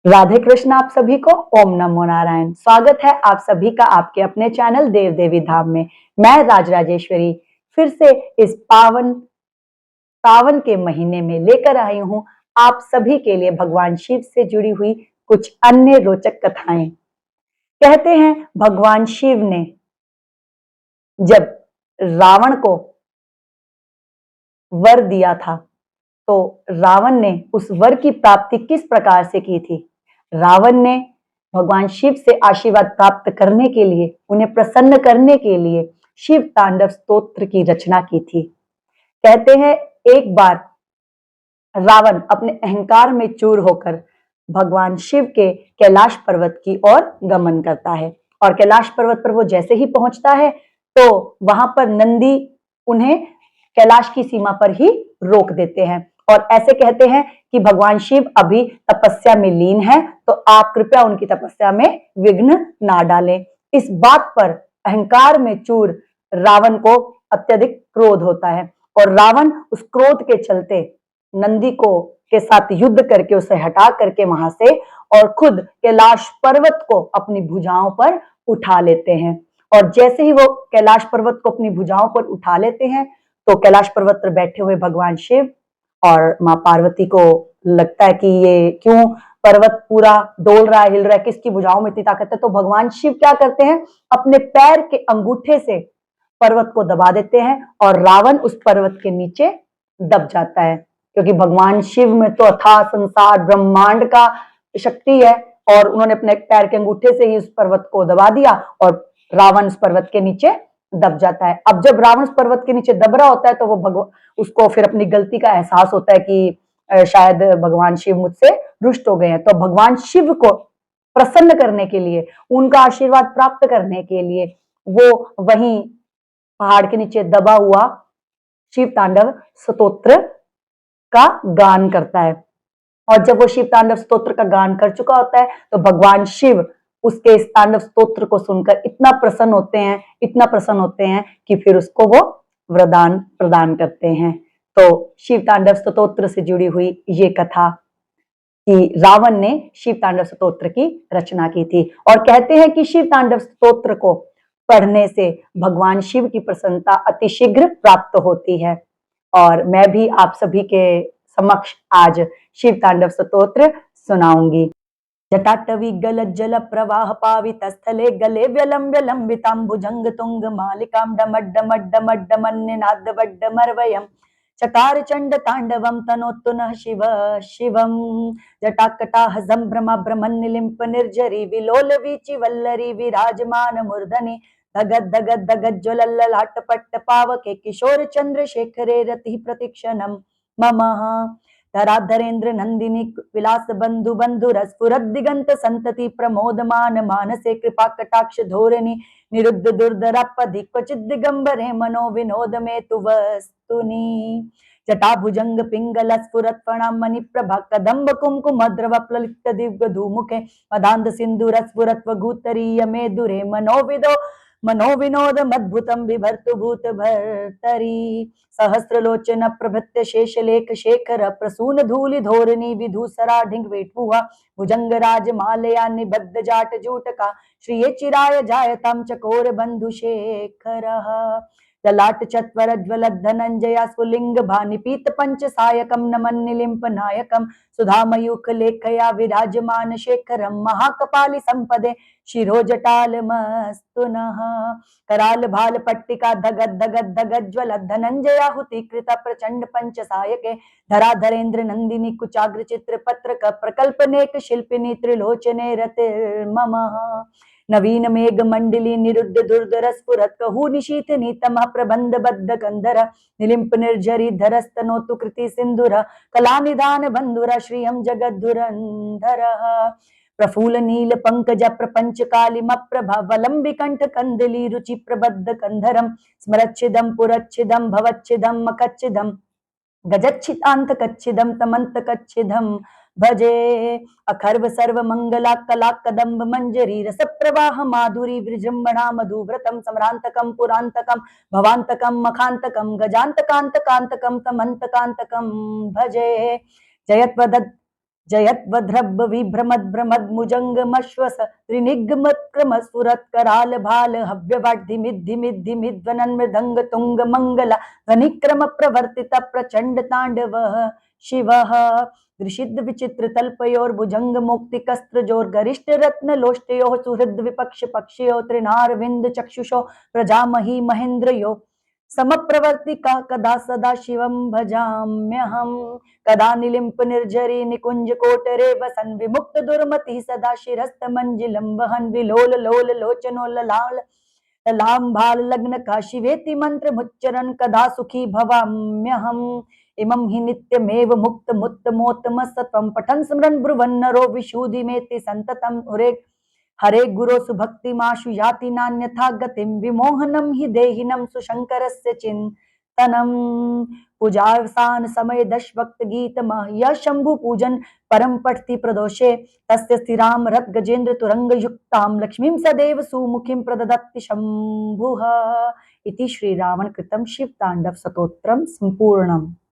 राधे कृष्ण आप सभी को। ओम नमो नारायण। स्वागत है आप सभी का आपके अपने चैनल देव देवी धाम में। मैं राजराजेश्वरी फिर से इस पावन सावन के महीने में लेकर आई हूं आप सभी के लिए भगवान शिव से जुड़ी हुई कुछ अन्य रोचक कथाएं। कहते हैं भगवान शिव ने जब रावण को वर दिया था तो रावण ने उस वर की प्राप्ति किस प्रकार से की थी। रावण ने भगवान शिव से आशीर्वाद प्राप्त करने के लिए, उन्हें प्रसन्न करने के लिए शिव तांडव स्तोत्र की रचना की थी। कहते हैं एक बार रावण अपने अहंकार में चूर होकर भगवान शिव के कैलाश पर्वत की ओर गमन करता है और कैलाश पर्वत पर वो जैसे ही पहुंचता है तो वहां पर नंदी उन्हें कैलाश की सीमा पर ही रोक देते हैं और ऐसे कहते हैं कि भगवान शिव अभी तपस्या में लीन है, तो आप कृपया उनकी तपस्या में विघ्न ना डालें। इस बात पर अहंकार में चूर रावण को अत्यधिक क्रोध होता है और रावण उस क्रोध के चलते नंदी को के साथ युद्ध करके उसे हटा करके वहां से और खुद कैलाश पर्वत को अपनी भुजाओं पर उठा लेते हैं। और जैसे ही वो कैलाश पर्वत को अपनी भुजाओं पर उठा लेते हैं तो कैलाश पर्वत पर बैठे हुए भगवान शिव और माँ पार्वती को लगता है कि ये क्यों पर्वत पूरा डोल रहा है, हिल रहा है, किसकी भुजाओं में इतनी ताकत है। तो भगवान शिव क्या करते हैं, अपने पैर के अंगूठे से पर्वत को दबा देते हैं और रावण उस पर्वत के नीचे दब जाता है। क्योंकि भगवान शिव में तो अथाह संसार ब्रह्मांड का शक्ति है और उन्होंने अपने पैर के अंगूठे से ही उस पर्वत को दबा दिया और रावण उस पर्वत के नीचे दब जाता है। अब जब रावण उस पर्वत के नीचे दब रहा होता है तो वो उसको फिर अपनी गलती का एहसास होता है कि शायद भगवान शिव मुझसे रुष्ट हो गए हैं। तो भगवान शिव को प्रसन्न करने के लिए, उनका आशीर्वाद प्राप्त करने के लिए वो वहीं पहाड़ के नीचे दबा हुआ शिव तांडव स्तोत्र का गान करता है। और जब वो शिव तांडव स्तोत्र का गान कर चुका होता है तो भगवान शिव उसके इस तांडव स्तोत्र को सुनकर इतना प्रसन्न होते हैं, इतना प्रसन्न होते हैं कि फिर उसको वो वरदान प्रदान करते हैं। तो शिव तांडव स्तोत्र से जुड़ी हुई ये कथा कि रावण ने शिव तांडव स्तोत्र की रचना की थी और कहते हैं कि शिव तांडव स्तोत्र को पढ़ने से भगवान शिव की प्रसन्नता अतिशीघ्र प्राप्त होती है। और मैं भी आप सभी के समक्ष आज शिव तांडव स्तोत्र सुनाऊंगी। जटाटवी गलज्जल प्रवाह पावित स्थले गले व्यलम व्यलंबितांबुजंग तुंग मालिकां डमड्डमड्डमड्डमन्यनादवड्डमर्वयम् चकार चंड तांडवम तनोतु नः शिव शिवम जटाकटाह संभ्रमा भ्रमन्निलिम्प निर्जरी विलोल वीचि वल्लरी विराजमान मूर्धनि धगद धगद धगद ज्वलल्ललाट पट्ट पावके किशोर चंद्रशेखरे रति प्रतीक्षणम मम धराधरेन्द्र नंदिनी विलास बंधु बंधुर स्फुरद दिगंत संतति प्रमोदमान मानसे कृपा कटाक्ष धोरणी निरुद्ध दुर्धरापधि क्वचित दिगंबरे मनो विनोद में तु वस्तुनि जटाभुजंग पिंगल स्फुरत फणाम मणि प्रभा कदम्ब कुमकुम द्रव प्ललित दिव्य धूमुखे मदांध सिंधुर स्फुरत वगुतरीय मे दुरे मनोविनोद मद्भुतम बिभर्तु भूत भर्तरी सहस्रलोचन प्रभृत्य शेषलेख शेखर प्रसून धूलि धोरणी विधूसरा ढिंग वेटुहा भुजंग राज मालया निबद्ध जाट जूटका श्रिये चिराय जायताम चकोर बंधु शेखर ललाट चत्वर ज्वलद धनंजया स्फुलिंग भानिपीत पंच सायकम नमन निलिंप नायकम सुधामयूख लेखया विराजमान शेखरम महाकपाली संपदे शिरो जटाल मस्तुनः कराल भाल पट्टिका धगद धगद धगद ज्वलद धनंजया हुति कृत प्रचंड पंच सायके धराधरेन्द्र नंदिनी कुचाग्र चित्र पत्रक प्रकल्पनेक शिल्पिनी त्रिलोचने रतिर्मम नवीन मेघ मंडली निरुद्ध दुर्धर स्फुरत कहू निशीथ नीतम प्रबंध बद्ध कंधर निलिंप निर्जरी धरस्तनोतु कृति सिंधुर कला निधान बंधुर श्रियम जगद्धुरंधर प्रफुल्ल नील पंकज प्रपंच कालिम प्रभा वलंबि कंठ कंदली रुचि प्रबद्ध कंधरम स्मरच्छिदम पुरच्छिदम भवच्छिदम मकच्छिदम गजच्छितांत कच्छिदम तमंत कच्छिदम भजे अखर्व सर्व मंगला कला कदम्ब मंजरी रस प्रवाह माधुरी विजृंभणा मधुव्रतम सम्रांतकम पुरांतकम भवांतकम मखांतकम गजांतकांतकांतकम तमंतकांतकम भजे जयत्वदत् जयत्वद्रभ विभ्रमद्भ्रमद् मुजङ्गमश्वस त्रिनिग्मक्रमस्फुरत्कराल भाल हव्यवाड्धिमिद्धिमिद्धिमिध्वनन् मृदङ्ग तुङ्ग मङ्गल ध्वनिक्रम प्रवर्तित प्रचण्ड ताण्डवः शिवः दृशिद विचित्र तल्पयोर्भुजंग मोक्तिकस्त्रजोर गरिष्ठ रत्न लोष्टयो सुहृद विपक्ष पक्षयो त्रिनारविंद चक्षुषो प्रजामही महेन्द्रयो समप्रवर्तिका कदा सदा शिवं भजाम्यहम् कदा निलिम्प निर्झरी निकुंज कोटरे वसन विमुक्त दुर्मति सदा शिरस्त मंजिलम वहन विलोल लोल लोचनो ललाल लांभाल लग्न काशिवेति मंत्र मुच्चरन कदा सुखी भवाम्यहम् इमं हि नित्यमेव मुक्त मुत्त मोत्तम सत्वं पठन् स्मरन् ब्रुवन् नरो विशुद्धिमेति संततम् हरे गुरो सुभक्तिमाशु याति नान्यथा गतिं विमोहनं हि देहिनं सुशंकरस्य चिन्तनं पूजावसान समय दशभक्त गीत यह शंभु पूजन परम पठति प्रदोषे तस्य स्थिराम रथ गजेन्द्र तुरंग युक्ताम लक्ष्मीं सदैव सुमुखीं प्रददत्ति शंभुः इति श्री रावण कृतं शिव तांडव स्तोत्रम संपूर्णम।